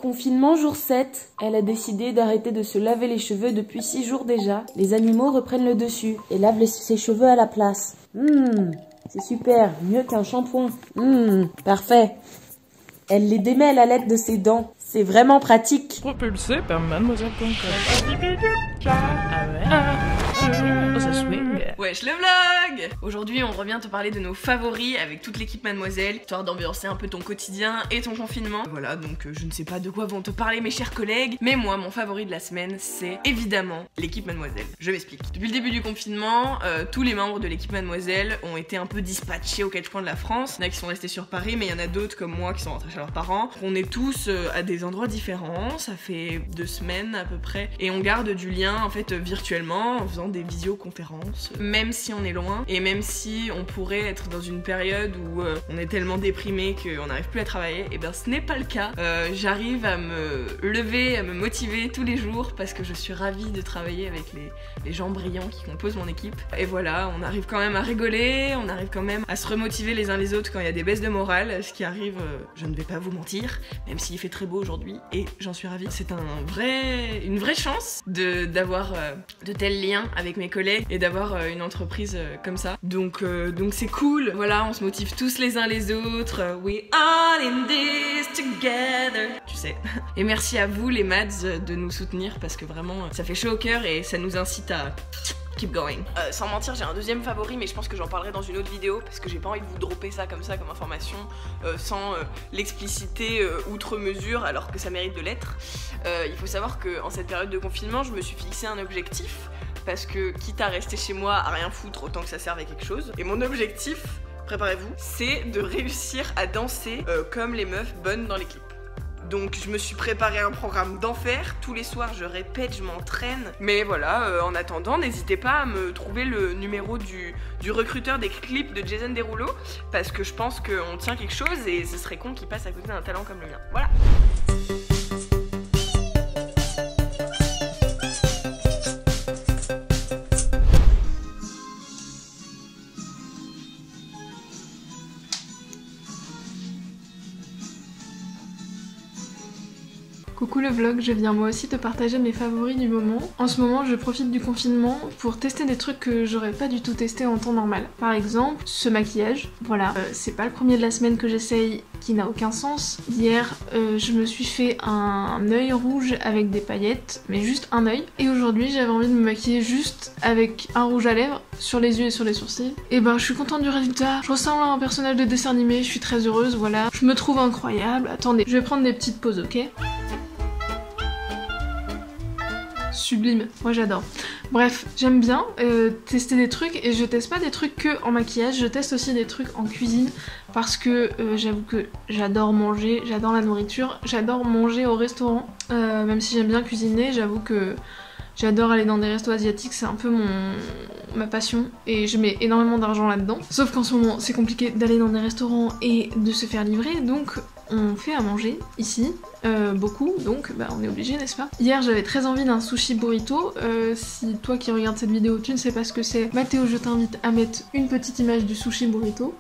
Confinement jour 7. Elle a décidé d'arrêter de se laver les cheveux depuis 6 jours déjà. Les animaux reprennent le dessus et lavent ses cheveux à la place. C'est super, mieux qu'un shampoing. Parfait. Elle les démêle à l'aide de ses dents. C'est vraiment pratique. Propulsé par mademoiselle.com. Oh, ça swing. Wesh le vlog! Aujourd'hui on revient te parler de nos favoris avec toute l'équipe Mademoiselle, histoire d'ambiancer un peu ton quotidien et ton confinement. Voilà, donc je ne sais pas de quoi vont te parler mes chers collègues, mais moi mon favori de la semaine c'est évidemment l'équipe Mademoiselle. Je m'explique. Depuis le début du confinement, tous les membres de l'équipe Mademoiselle ont été un peu dispatchés aux quatre coins de la France. Il y en a qui sont restés sur Paris, mais il y en a d'autres comme moi qui sont rentrés chez leurs parents. On est tous à des endroits différents, ça fait 2 semaines à peu près, et on garde du lien en fait virtuellement en faisant des visioconférences, même si on est loin et même si on pourrait être dans une période où on est tellement déprimé qu'on n'arrive plus à travailler, et bien ce n'est pas le cas. J'arrive à me lever, à me motiver tous les jours parce que je suis ravie de travailler avec les gens brillants qui composent mon équipe. Et voilà, on arrive quand même à rigoler, on arrive quand même à se remotiver les uns les autres quand il y a des baisses de morale, ce qui arrive, je ne vais pas vous mentir, même s'il fait très beau aujourd'hui et j'en suis ravie. C'est une vraie chance d'avoir de tels liens avec mes collègues et d'avoir une entreprise comme ça. Donc c'est cool, voilà, on se motive tous les uns les autres. We all in this together. Tu sais. Et merci à vous les mads de nous soutenir parce que vraiment ça fait chaud au cœur et ça nous incite à keep going. Sans mentir, j'ai un deuxième favori, mais je pense que j'en parlerai dans une autre vidéo parce que j'ai pas envie de vous dropper ça comme information sans l'expliciter outre mesure alors que ça mérite de l'être. Il faut savoir que en cette période de confinement, je me suis fixé un objectif parce que quitte à rester chez moi à rien foutre, autant que ça serve à quelque chose. Et mon objectif, préparez-vous, c'est de réussir à danser comme les meufs bonnes dans l'équipe. Donc je me suis préparé un programme d'enfer, tous les soirs je répète, je m'entraîne. Mais voilà, en attendant, n'hésitez pas à me trouver le numéro du recruteur des clips de Jason Derulo, parce que je pense qu'on tient quelque chose et ce serait con qu'il passe à côté d'un talent comme le mien. Voilà. Coucou le vlog, je viens moi aussi te partager mes favoris du moment. En ce moment, je profite du confinement pour tester des trucs que j'aurais pas du tout testé en temps normal. Par exemple, ce maquillage. Voilà, c'est pas le premier de la semaine que j'essaye, qui n'a aucun sens. Hier, je me suis fait un œil rouge avec des paillettes, mais juste un œil. Et aujourd'hui, j'avais envie de me maquiller juste avec un rouge à lèvres sur les yeux et sur les sourcils. Et ben, je suis contente du résultat. Je ressemble à un personnage de dessin animé, je suis très heureuse, voilà. Je me trouve incroyable. Attendez, je vais prendre des petites pauses, ok ? Sublime, moi j'adore. Bref, j'aime bien tester des trucs et je teste pas des trucs que en maquillage, je teste aussi des trucs en cuisine parce que j'avoue que j'adore manger, j'adore la nourriture, j'adore manger au restaurant, même si j'aime bien cuisiner, j'avoue que j'adore aller dans des restos asiatiques, c'est un peu ma passion et je mets énormément d'argent là-dedans. Sauf qu'en ce moment c'est compliqué d'aller dans des restaurants et de se faire livrer, donc on fait à manger ici, beaucoup, donc bah, on est obligé, n'est-ce pas? Hier j'avais très envie d'un sushi burrito, si toi qui regardes cette vidéo tu ne sais pas ce que c'est, Mathéo je t'invite à mettre une petite image du sushi burrito.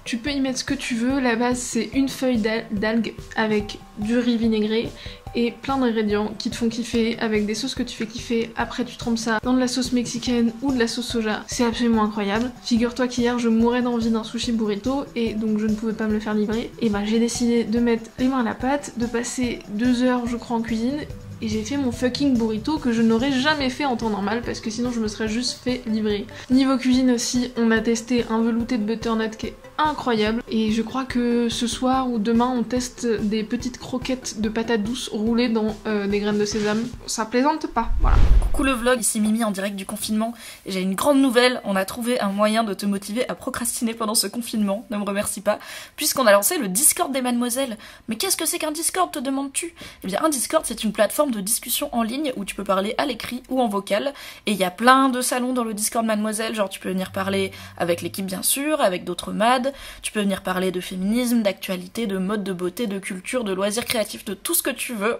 Tu peux y mettre ce que tu veux, la base c'est une feuille d'algues avec du riz vinaigré et plein d'ingrédients qui te font kiffer avec des sauces que tu fais kiffer. Après tu trempes ça dans de la sauce mexicaine ou de la sauce soja, c'est absolument incroyable. Figure-toi qu'hier je mourais d'envie d'un sushi burrito et donc je ne pouvais pas me le faire livrer. Et bah j'ai décidé de mettre les mains à la pâte, de passer 2 heures je crois en cuisine et j'ai fait mon fucking burrito que je n'aurais jamais fait en temps normal parce que sinon je me serais juste fait livrer. Niveau cuisine aussi, on a testé un velouté de butternut qui est incroyable et je crois que ce soir ou demain on teste des petites croquettes de patates douces roulées dans des graines de sésame. Ça plaisante pas, voilà. Coucou le vlog, ici Mimi en direct du confinement. J'ai une grande nouvelle, on a trouvé un moyen de te motiver à procrastiner pendant ce confinement, ne me remercie pas, puisqu'on a lancé le Discord des Mademoiselles. Mais qu'est-ce que c'est qu'un Discord, te demandes-tu? Eh bien un Discord c'est une plateforme de discussion en ligne où tu peux parler à l'écrit ou en vocal, et il y a plein de salons dans le Discord Mademoiselle, genre tu peux venir parler avec l'équipe bien sûr, avec d'autres mads, tu peux venir parler de féminisme, d'actualité, de mode de beauté, de culture, de loisirs créatifs, de tout ce que tu veux.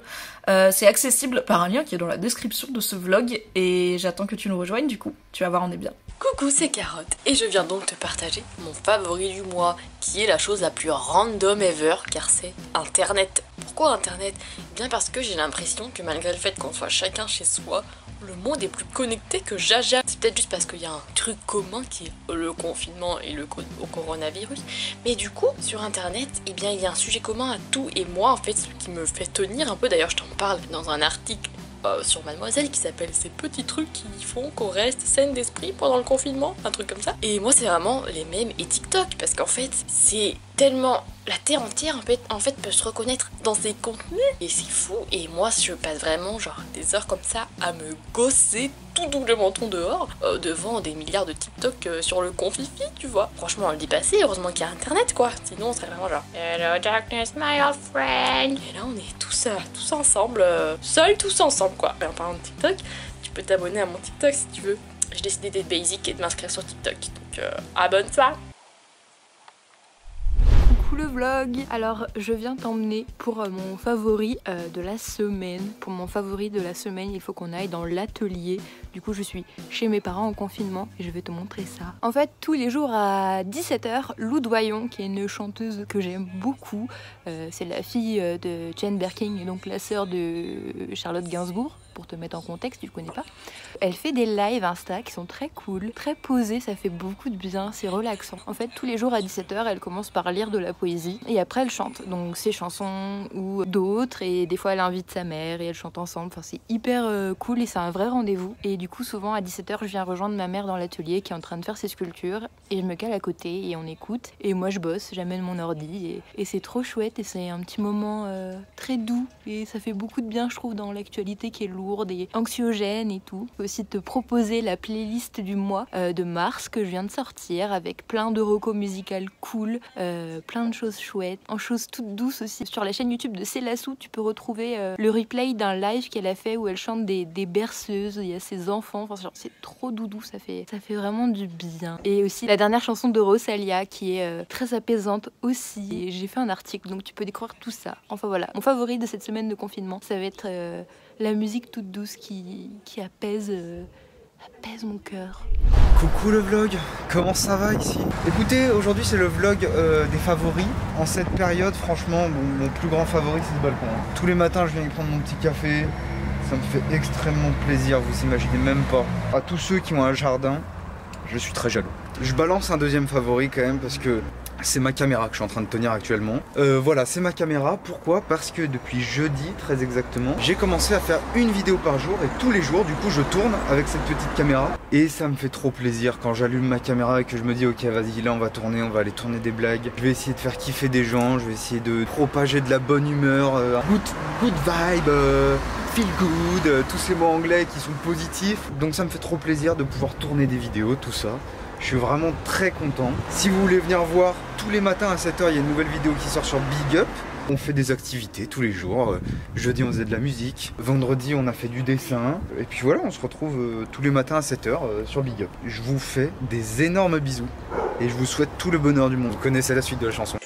C'est accessible par un lien qui est dans la description de ce vlog et j'attends que tu nous rejoignes du coup, tu vas voir on est bien. Coucou, c'est Carotte et je viens donc te partager mon favori du mois, qui est la chose la plus random ever, car c'est Internet. Pourquoi Internet? Bien parce que j'ai l'impression que malgré le fait qu'on soit chacun chez soi, le monde est plus connecté que jaja. C'est peut-être juste parce qu'il y a un truc commun qui est le confinement et le coronavirus. Mais du coup, sur Internet, eh bien, il y a un sujet commun à tout. Et moi, en fait, ce qui me fait tenir un peu, d'ailleurs, je t'en parle dans un article sur Mademoiselle qui s'appelle Ces petits trucs qui font qu'on reste saine d'esprit pendant le confinement, un truc comme ça. Et moi, c'est vraiment les mèmes et TikTok, parce qu'en fait, c'est tellement... La terre entière en fait peut se reconnaître dans ses contenus et c'est fou. Et moi je passe vraiment genre des heures comme ça à me gosser tout doublement ton dehors devant des milliards de TikTok sur le confifi, tu vois. Franchement on le dit pas assez, heureusement qu'il y a internet quoi. Sinon on serait vraiment genre Hello darkness my old friend. Et là on est tous ensemble, seuls tous ensemble quoi. Et en parlant de TikTok, tu peux t'abonner à mon TikTok si tu veux. J'ai décidé d'être basic et de m'inscrire sur TikTok. Donc abonne-toi. Le vlog. Alors je viens t'emmener pour mon favori de la semaine. Pour mon favori de la semaine, il faut qu'on aille dans l'atelier. Du coup je suis chez mes parents en confinement et je vais te montrer ça. En fait tous les jours à 17 h, Lou Doyon, qui est une chanteuse que j'aime beaucoup, c'est la fille de Jane Birkin et donc la sœur de Charlotte Gainsbourg, pour te mettre en contexte, tu ne connais pas. Elle fait des lives Insta qui sont très cool, très posés, ça fait beaucoup de bien, c'est relaxant. En fait, tous les jours à 17 h, elle commence par lire de la poésie et après elle chante. Donc ses chansons ou d'autres, et des fois elle invite sa mère et elles chantent ensemble. Enfin, c'est hyper cool et c'est un vrai rendez-vous. Et du coup, souvent à 17 h, je viens rejoindre ma mère dans l'atelier qui est en train de faire ses sculptures et je me cale à côté et on écoute. Et moi je bosse, j'amène mon ordi et c'est trop chouette et c'est un petit moment très doux et ça fait beaucoup de bien, je trouve, dans l'actualité qui est lourde et anxiogène et tout. Je peux aussi te proposer la playlist du mois de mars que je viens de sortir avec plein de recos musicales cool, plein de choses chouettes, en choses toutes douces aussi. Sur la chaîne YouTube de Célassou, tu peux retrouver le replay d'un live qu'elle a fait où elle chante des berceuses, il y a ses enfants, enfin, c'est trop doudou, ça fait vraiment du bien. Et aussi la dernière chanson de Rosalia qui est très apaisante aussi. Et j'ai fait un article donc tu peux découvrir tout ça. Enfin voilà, mon favori de cette semaine de confinement, ça va être la musique toute douce qui apaise mon cœur. Coucou le vlog, comment ça va ici? Écoutez, aujourd'hui c'est le vlog des favoris. En cette période, franchement, mon plus grand favori c'est ce balcon. Tous les matins je viens y prendre mon petit café, ça me fait extrêmement plaisir, vous imaginez même pas. À tous ceux qui ont un jardin, je suis très jaloux. Je balance un deuxième favori quand même parce que c'est ma caméra que je suis en train de tenir actuellement. Voilà, c'est ma caméra. Pourquoi? Parce que depuis jeudi, très exactement, j'ai commencé à faire une vidéo par jour et tous les jours, du coup, je tourne avec cette petite caméra. Et ça me fait trop plaisir quand j'allume ma caméra et que je me dis, ok, vas-y, là, on va tourner, on va aller tourner des blagues. Je vais essayer de faire kiffer des gens, je vais essayer de propager de la bonne humeur, good vibe, feel good, tous ces mots anglais qui sont positifs. Donc ça me fait trop plaisir de pouvoir tourner des vidéos, tout ça. Je suis vraiment très content. Si vous voulez venir voir, tous les matins à 7 h, il y a une nouvelle vidéo qui sort sur Big Up. On fait des activités tous les jours. Jeudi, on faisait de la musique. Vendredi, on a fait du dessin. Et puis voilà, on se retrouve tous les matins à 7 h sur Big Up. Je vous fais des énormes bisous. Et je vous souhaite tout le bonheur du monde. Vous connaissez la suite de la chanson.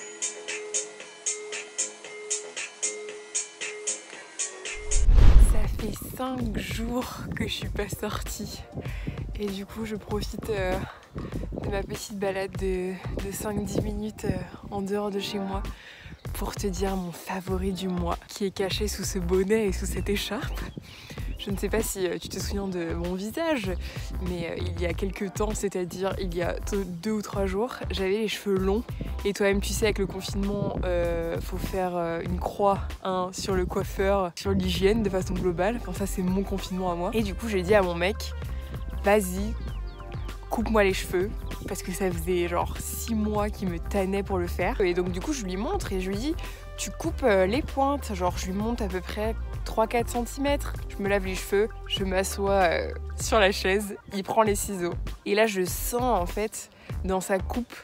Ça fait 5 jours que je suis pas sortie. Et du coup, je profite de ma petite balade de 5-10 minutes en dehors de chez moi pour te dire mon favori du mois qui est caché sous ce bonnet et sous cette écharpe. Je ne sais pas si tu te souviens de mon visage, mais il y a quelques temps, c'est-à-dire il y a 2 ou 3 jours, j'avais les cheveux longs. Et toi-même, tu sais, avec le confinement, faut faire une croix sur le coiffeur, sur l'hygiène de façon globale. Enfin, ça, c'est mon confinement à moi. Et du coup, j'ai dit à mon mec, vas-y, coupe-moi les cheveux, parce que ça faisait genre 6 mois qu'il me tannait pour le faire. Et donc du coup je lui montre et je lui dis, tu coupes les pointes, genre je lui monte à peu près 3-4 cm. Je me lave les cheveux, je m'assois sur la chaise, il prend les ciseaux. Et là je sens en fait dans sa coupe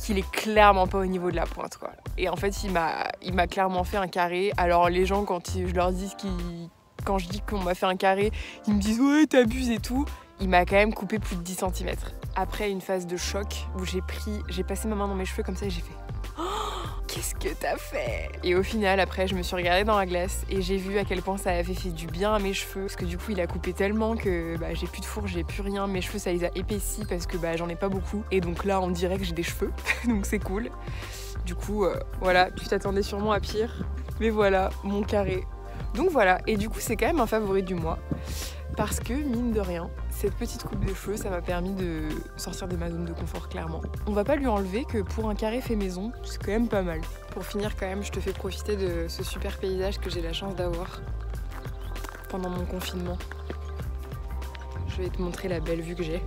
qu'il est clairement pas au niveau de la pointe quoi. Et en fait il m'a clairement fait un carré. Alors les gens quand je leur dis quand je dis qu'on m'a fait un carré, ils me disent ouais t'abuses et tout. Il m'a quand même coupé plus de 10 cm. Après une phase de choc où j'ai passé ma main dans mes cheveux comme ça et j'ai fait oh, qu'est-ce que t'as fait? Et au final, après, je me suis regardée dans la glace et j'ai vu à quel point ça avait fait du bien à mes cheveux. Parce que du coup, il a coupé tellement que bah, j'ai plus de fourche, j'ai plus rien. Mes cheveux, ça les a épaissis parce que bah, j'en ai pas beaucoup. Et donc là, on dirait que j'ai des cheveux. Donc c'est cool. Du coup, voilà, tu t'attendais sûrement à pire. Mais voilà, mon carré. Donc voilà, et du coup, c'est quand même un favori du mois. Parce que, mine de rien, cette petite coupe de cheveux, ça m'a permis de sortir de ma zone de confort, clairement. On va pas lui enlever que pour un carré fait maison, c'est quand même pas mal. Pour finir, quand même, je te fais profiter de ce super paysage que j'ai la chance d'avoir pendant mon confinement. Je vais te montrer la belle vue que j'ai.